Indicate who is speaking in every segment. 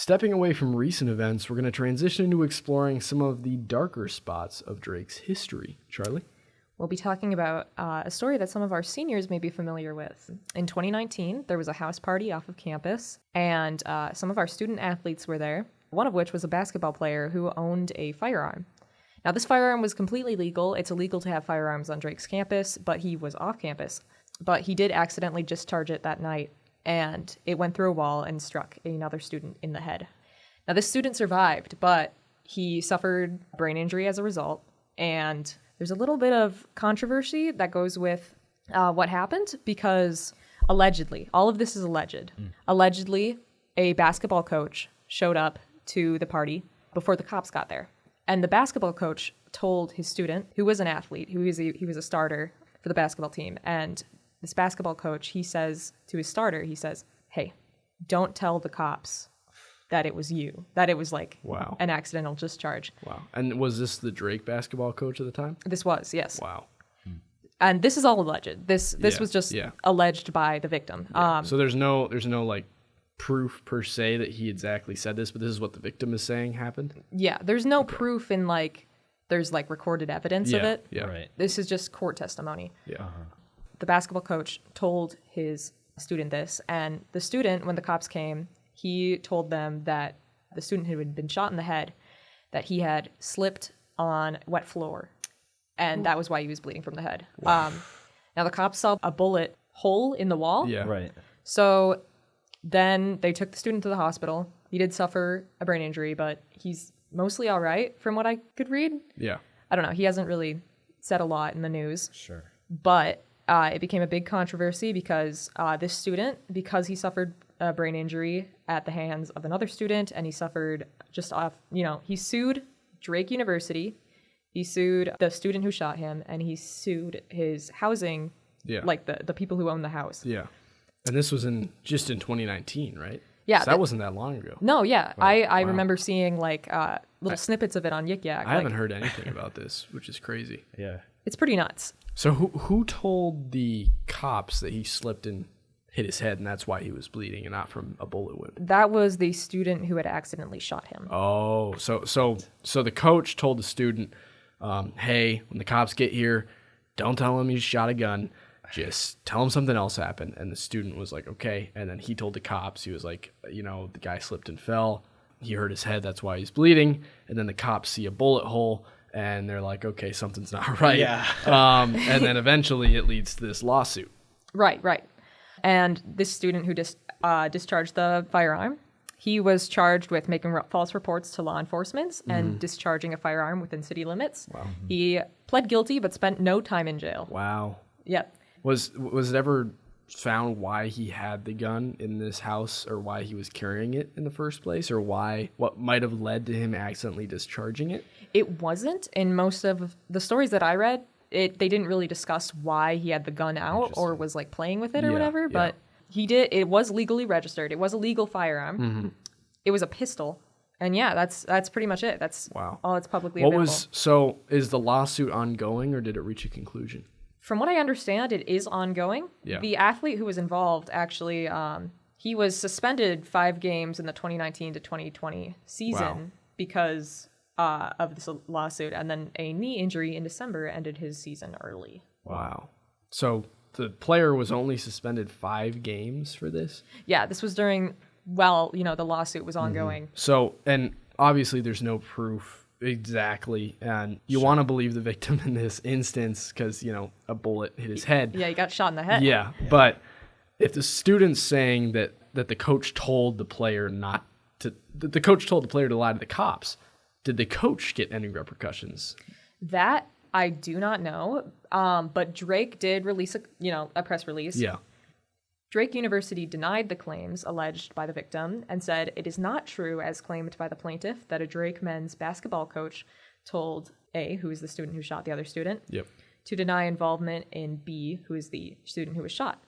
Speaker 1: Stepping away from recent events, we're going to transition into exploring some of the darker spots of Drake's history. Charlie?
Speaker 2: We'll be talking about a story that some of our seniors may be familiar with. In 2019, there was a house party off of campus, and some of our student athletes were there, one of which was a basketball player who owned a firearm. Now, this firearm was completely legal. It's illegal to have firearms on Drake's campus, but he was off campus. But he did accidentally discharge it that night, and it went through a wall and struck another student in the head. Now, this student survived, but he suffered brain injury as a result, and there's a little bit of controversy that goes with what happened because allegedly, all of this is alleged, allegedly a basketball coach showed up to the party before the cops got there. And the basketball coach told his student, who was an athlete, he was a starter for the basketball team, and this basketball coach, he says to his starter, he says, hey, don't tell the cops that it was you, that it was like an accidental discharge.
Speaker 1: Wow. And was this the Drake basketball coach at the time?
Speaker 2: This was, yes.
Speaker 1: Wow.
Speaker 2: And this is all alleged. This was just alleged by the victim.
Speaker 1: Yeah. So there's no like proof per se that he exactly said this, but this is what the victim is saying happened?
Speaker 2: Yeah, there's no proof in there's recorded evidence of it.
Speaker 1: Yeah.
Speaker 3: Right.
Speaker 2: This is just court testimony.
Speaker 1: Yeah.
Speaker 2: The basketball coach told his student this, and the student, when the cops came, he told them that the student who had been shot in the head, that he had slipped on wet floor, and that was why he was bleeding from the head. Wow. Now, the cops saw a bullet hole in the wall.
Speaker 1: Yeah.
Speaker 3: Right.
Speaker 2: So then they took the student to the hospital. He did suffer a brain injury, but he's mostly all right from what I could read.
Speaker 1: Yeah.
Speaker 2: I don't know. He hasn't really said a lot in the news.
Speaker 3: Sure.
Speaker 2: But it became a big controversy because this student, because he suffered a brain injury at the hands of another student, and he suffered he sued Drake University, he sued the student who shot him, and he sued his housing, the people who own the house.
Speaker 1: Yeah. And this was just in 2019, right?
Speaker 2: Yeah.
Speaker 1: So that wasn't that long ago.
Speaker 2: No, yeah. Wow. I remember seeing little snippets of it on Yik Yak.
Speaker 1: I haven't heard anything about this, which is crazy.
Speaker 3: Yeah.
Speaker 2: It's pretty nuts.
Speaker 1: So who told the cops that he slipped and hit his head and that's why he was bleeding and not from a bullet wound?
Speaker 2: That was the student who had accidentally shot him.
Speaker 1: Oh, so the coach told the student, hey, when the cops get here, don't tell them you shot a gun. Just tell them something else happened. And the student was like, okay. And then he told the cops, he was like, the guy slipped and fell. He hurt his head. That's why he's bleeding. And then the cops see a bullet hole. And they're like, okay, something's not right.
Speaker 3: Yeah.
Speaker 1: And then eventually it leads to this lawsuit.
Speaker 2: Right. And this student who discharged the firearm, he was charged with making false reports to law enforcement and discharging a firearm within city limits.
Speaker 1: Wow.
Speaker 2: He pled guilty but spent no time in jail.
Speaker 1: Wow.
Speaker 2: Yep.
Speaker 1: Was it ever found why he had the gun in this house or why he was carrying it in the first place or what might have led to him accidentally discharging it?
Speaker 2: It wasn't. In most of the stories that I read, they didn't really discuss why he had the gun out or was playing with it or whatever, but he did. It was legally registered. It was a legal firearm. Mm-hmm. It was a pistol. And that's pretty much it. That's all it's publicly available.
Speaker 1: So is the lawsuit ongoing or did it reach a conclusion?
Speaker 2: From what I understand, it is ongoing. Yeah. The athlete who was involved, actually, he was suspended 5 games in the 2019 to 2020 season because of this lawsuit. And then a knee injury in December ended his season early.
Speaker 1: Wow. So the player was only suspended 5 games for this?
Speaker 2: Yeah, this was during, the lawsuit was ongoing.
Speaker 1: Mm-hmm. So, and obviously there's no proof exactly, and you want to believe the victim in this instance because a bullet hit his head.
Speaker 2: Yeah, he got shot in the head.
Speaker 1: Yeah. But if the student's saying that the coach told the player the coach told the player to lie to the cops, did the coach get any repercussions?
Speaker 2: That I do not know. But Drake did release a press release.
Speaker 1: Yeah.
Speaker 2: Drake University denied the claims alleged by the victim and said it is not true, as claimed by the plaintiff, that a Drake men's basketball coach told A, who is the student who shot the other student, to deny involvement in B, who is the student who was shot.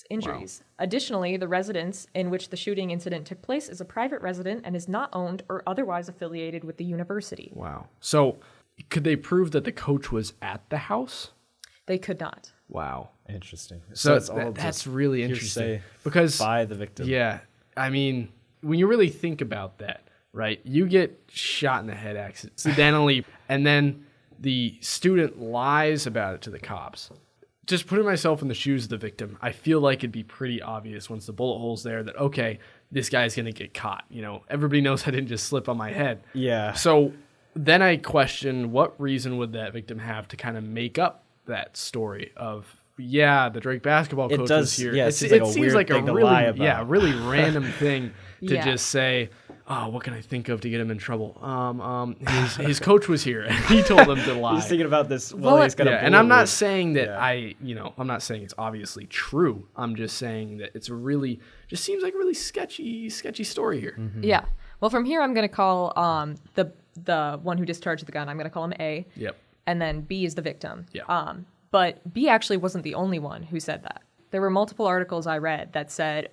Speaker 2: Injuries. Wow. Additionally, the residence in which the shooting incident took place is a private residence and is not owned or otherwise affiliated with the university.
Speaker 1: Wow. So could they prove that the coach was at the house?
Speaker 2: They could not.
Speaker 1: Wow.
Speaker 3: Interesting.
Speaker 1: So that's really interesting.
Speaker 3: Because by the victim.
Speaker 1: Yeah. I mean, when you really think about that, right? You get shot in the head accidentally, and then the student lies about it to the cops. Just putting myself in the shoes of the victim, I feel like it'd be pretty obvious once the bullet hole's there that, okay, this guy's going to get caught. You know, everybody knows I didn't just slip on my head.
Speaker 3: Yeah.
Speaker 1: So then I question, what reason would that victim have to kind of make up that story of, yeah, the Drake basketball coach was here.
Speaker 3: Yeah,
Speaker 1: it seems like a really random thing to just say, oh, what can I think of to get him in trouble? His coach was here and he told him to lie.
Speaker 3: He's thinking about this. Well, he's got
Speaker 1: and I'm not saying that I'm not saying it's obviously true. I'm just saying that it's just seems like a really sketchy story here.
Speaker 2: Mm-hmm. Yeah. Well, from here, I'm going to call the one who discharged the gun. I'm going to call him A.
Speaker 1: Yep.
Speaker 2: And then B is the victim.
Speaker 1: Yeah.
Speaker 2: But B actually wasn't the only one who said that. There were multiple articles I read that said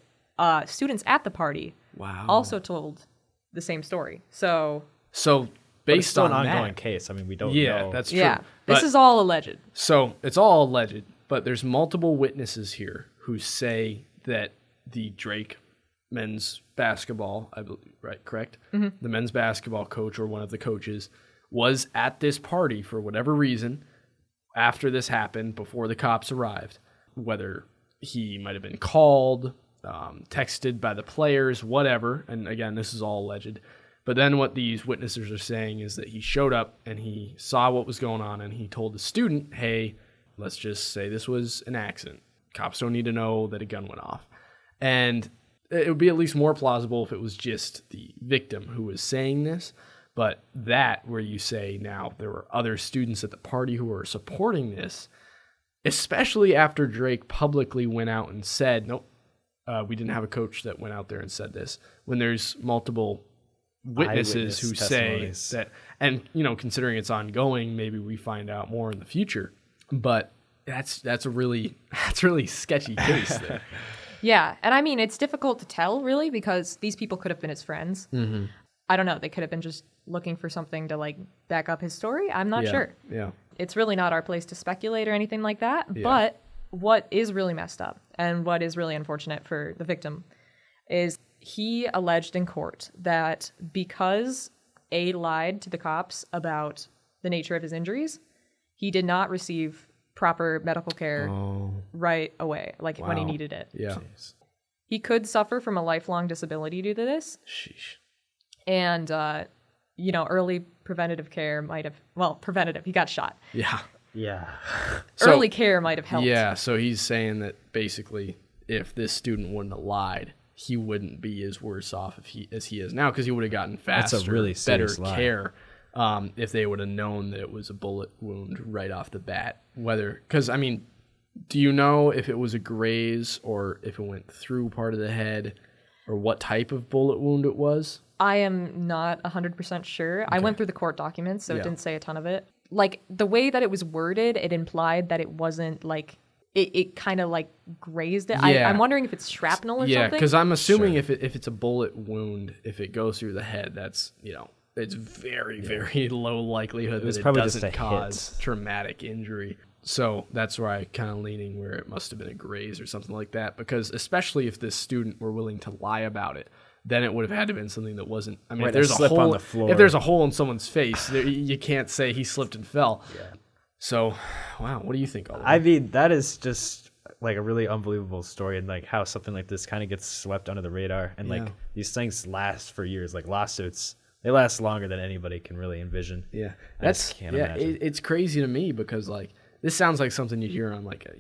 Speaker 2: students at the party also told the same story. So
Speaker 1: based on
Speaker 3: an
Speaker 1: that,
Speaker 3: ongoing case, I mean, we don't know.
Speaker 1: Yeah, that's true.
Speaker 2: Yeah, this is all alleged.
Speaker 1: So it's all alleged, but there's multiple witnesses here who say that the Drake men's basketball, I believe, right, correct? Mm-hmm. The men's basketball coach or one of the coaches was at this party for whatever reason after this happened, before the cops arrived, whether he might have been called, texted by the players, whatever. And again, this is all alleged. But then what these witnesses are saying is that he showed up and he saw what was going on and he told the student, hey, let's just say this was an accident. Cops don't need to know that a gun went off. And it would be at least more plausible if it was just the victim who was saying this. But that, where you say now there were other students at the party who were supporting this, especially after Drake publicly went out and said, nope, we didn't have a coach that went out there and said this, when there's multiple witnesses who say that, and, you know, considering it's ongoing, maybe we find out more in the future. But that's a really sketchy case there.
Speaker 2: Yeah, and I mean, it's difficult to tell, really, because these people could have been his friends.
Speaker 1: Mm-hmm.
Speaker 2: I don't know. They could have been just looking for something to, like, back up his story. I'm not sure.
Speaker 1: Yeah.
Speaker 2: It's really not our place to speculate or anything like that.
Speaker 1: Yeah.
Speaker 2: But what is really messed up and what is really unfortunate for the victim is he alleged in court that because A lied to the cops about the nature of his injuries, he did not receive proper medical care right away, like when he needed it.
Speaker 1: Yeah.
Speaker 3: Jeez.
Speaker 2: He could suffer from a lifelong disability due to this.
Speaker 1: Sheesh.
Speaker 2: And, early preventative care might have, preventative, he got shot.
Speaker 1: Yeah.
Speaker 3: Yeah.
Speaker 2: Early care might have helped.
Speaker 1: Yeah, so he's saying that basically if this student wouldn't have lied, he wouldn't be as worse off as he is now, because he would have gotten faster,
Speaker 3: That's a really
Speaker 1: better
Speaker 3: serious lie.
Speaker 1: care if they would have known that it was a bullet wound right off the bat. Because, I mean, do you know if it was a graze or if it went through part of the head or what type of bullet wound it was?
Speaker 2: I am not 100% sure. I went through the court documents, so it didn't say a ton of it. Like, the way that it was worded, it implied that it wasn't, like, it kind of, like, grazed it.
Speaker 1: Yeah.
Speaker 2: I'm wondering if it's shrapnel or something.
Speaker 1: Yeah, because I'm assuming if it's a bullet wound, if it goes through the head, that's, it's very, very low likelihood that it doesn't cause traumatic injury. So that's where I kind of leaning where it must have been a graze or something like that, because especially if this student were willing to lie about it, then it would have had to have been something that wasn't. I mean, if there's a hole
Speaker 3: on the floor,
Speaker 1: if there's a hole in someone's face, you can't say he slipped and fell.
Speaker 3: Yeah.
Speaker 1: So, wow, what do you think, Oliver?
Speaker 3: I mean, that is just like a really unbelievable story, and like how something like this kind of gets swept under the radar, and like these things last for years. Like lawsuits, they last longer than anybody can really envision.
Speaker 1: Yeah,
Speaker 3: imagine.
Speaker 1: It's crazy to me because like this sounds like something you'd hear on like a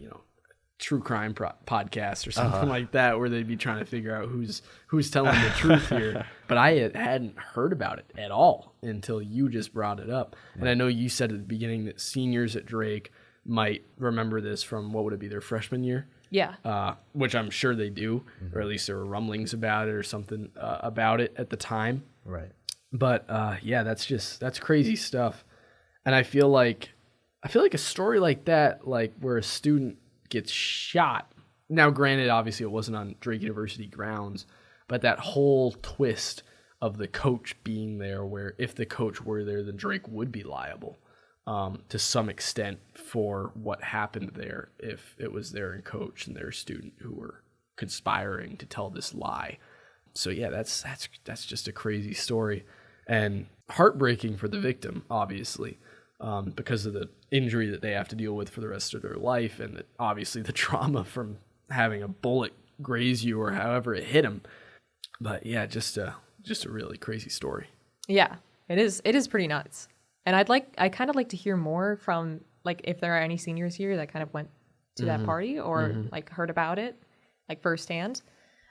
Speaker 1: true crime podcast or something like that, where they'd be trying to figure out who's telling the truth here. But I hadn't heard about it at all until you just brought it up. And I know you said at the beginning that seniors at Drake might remember this from, what would it be, their freshman year?
Speaker 2: Yeah.
Speaker 1: Which I'm sure they do, or at least there were rumblings about it or something about it at the time.
Speaker 3: Right.
Speaker 1: But that's crazy stuff. And I feel like a story like that, like where a student gets shot. Now, granted, obviously it wasn't on Drake University grounds, but that whole twist of the coach being there, where if the coach were there, then Drake would be liable to some extent for what happened there if it was their coach and their student who were conspiring to tell this lie. So yeah, that's just a crazy story and heartbreaking for the victim, obviously, because of the injury that they have to deal with for the rest of their life, and obviously the trauma from having a bullet graze you or however it hit him. But yeah, just a really crazy story.
Speaker 2: Yeah, it is pretty nuts. And I kind of like to hear more from, like, if there are any seniors here that kind of went to that party or like heard about it, like firsthand.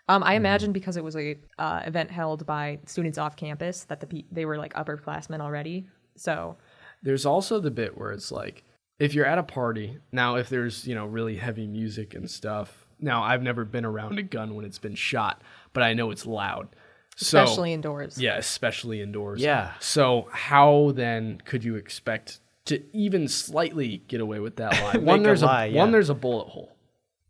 Speaker 2: I imagine because it was a event held by students off campus that they were like upperclassmen already. So
Speaker 1: there's also the bit where it's like, if you're at a party, now if there's, really heavy music and stuff. Now, I've never been around a gun when it's been shot, but I know it's loud.
Speaker 2: Especially indoors.
Speaker 1: Yeah, especially indoors.
Speaker 3: Yeah.
Speaker 1: So how then could you expect to even slightly get away with that lie? One, there's a bullet hole.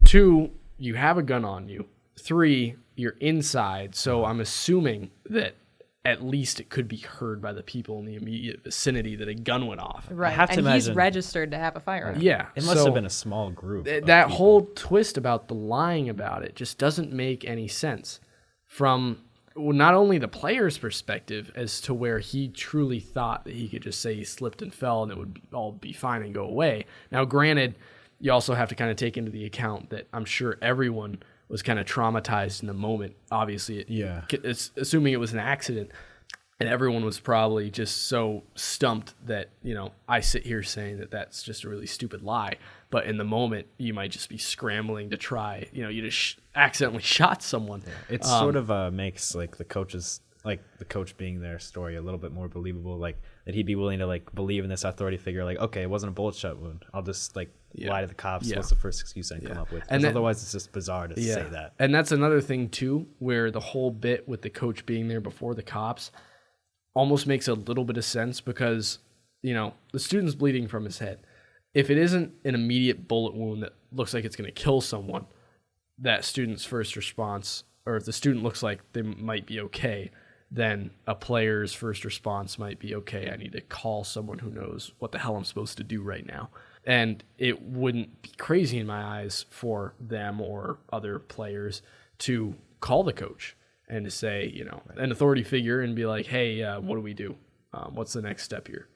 Speaker 1: 2, you have a gun on you. 3, you're inside. So I'm assuming that at least it could be heard by the people in the immediate vicinity that a gun went off.
Speaker 2: Right.
Speaker 3: I have to
Speaker 2: and he's
Speaker 3: imagine-
Speaker 2: registered to have a firearm.
Speaker 1: Yeah.
Speaker 3: It must have been a small group.
Speaker 1: That whole twist about the lying about it just doesn't make any sense from not only the player's perspective as to where he truly thought that he could just say he slipped and fell and it would all be fine and go away. Now, granted, you also have to kind of take into the account that I'm sure everyone was kind of traumatized in the moment. Obviously, it's assuming it was an accident, and everyone was probably just so stumped that, I sit here saying that that's just a really stupid lie. But in the moment, you might just be scrambling to try, you just accidentally shot someone.
Speaker 3: Yeah. It sort of makes like the coach being their story a little bit more believable, like that he'd be willing to like believe in this authority figure, like, okay, it wasn't a bullet shot wound. I'll just like lie to the cops.
Speaker 1: Yeah.
Speaker 3: What's the first excuse I can come up with? Because otherwise it's just bizarre to say that.
Speaker 1: And that's another thing too, where the whole bit with the coach being there before the cops almost makes a little bit of sense because, the student's bleeding from his head. If it isn't an immediate bullet wound that looks like it's going to kill someone, that student's first response, or if the student looks like they might be okay, then a player's first response might be, okay, I need to call someone who knows what the hell I'm supposed to do right now. And it wouldn't be crazy in my eyes for them or other players to call the coach and to say, an authority figure and be like, hey, what do we do? What's the next step here?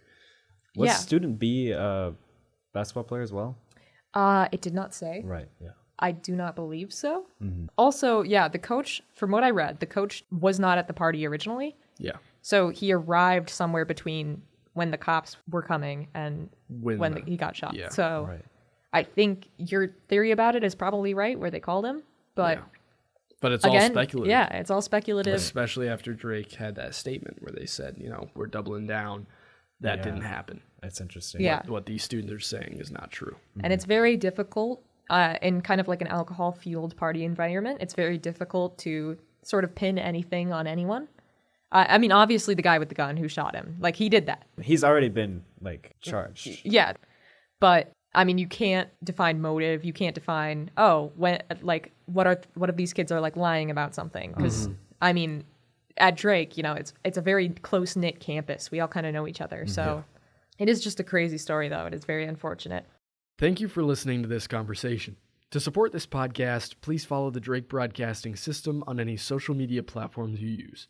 Speaker 3: Was student B a basketball player as well?
Speaker 2: It did not say.
Speaker 3: Right, yeah.
Speaker 2: I do not believe so. Mm-hmm. Also, the coach, from what I read, the coach was not at the party originally.
Speaker 1: Yeah.
Speaker 2: So he arrived somewhere between when the cops were coming and when he got shot.
Speaker 1: Yeah,
Speaker 2: so I think your theory about it is probably right, where they called him. But
Speaker 1: but it's
Speaker 2: again,
Speaker 1: all speculative.
Speaker 2: Yeah, it's all speculative.
Speaker 1: Especially after Drake had that statement where they said, we're doubling down. That didn't happen.
Speaker 3: That's interesting.
Speaker 2: Yeah.
Speaker 1: What these students are saying is not true.
Speaker 2: And it's very difficult in kind of like an alcohol-fueled party environment. It's very difficult to sort of pin anything on anyone. I mean, obviously the guy with the gun who shot him, like he did that.
Speaker 3: He's already been like charged.
Speaker 2: Yeah. But I mean, you can't define motive. You can't define, what if these kids are like lying about something? Because I mean, at Drake, it's a very close-knit campus. We all kind of know each other. So it is just a crazy story, though. It is very unfortunate.
Speaker 1: Thank you for listening to this conversation. To support this podcast, please follow the Drake Broadcasting System on any social media platforms you use.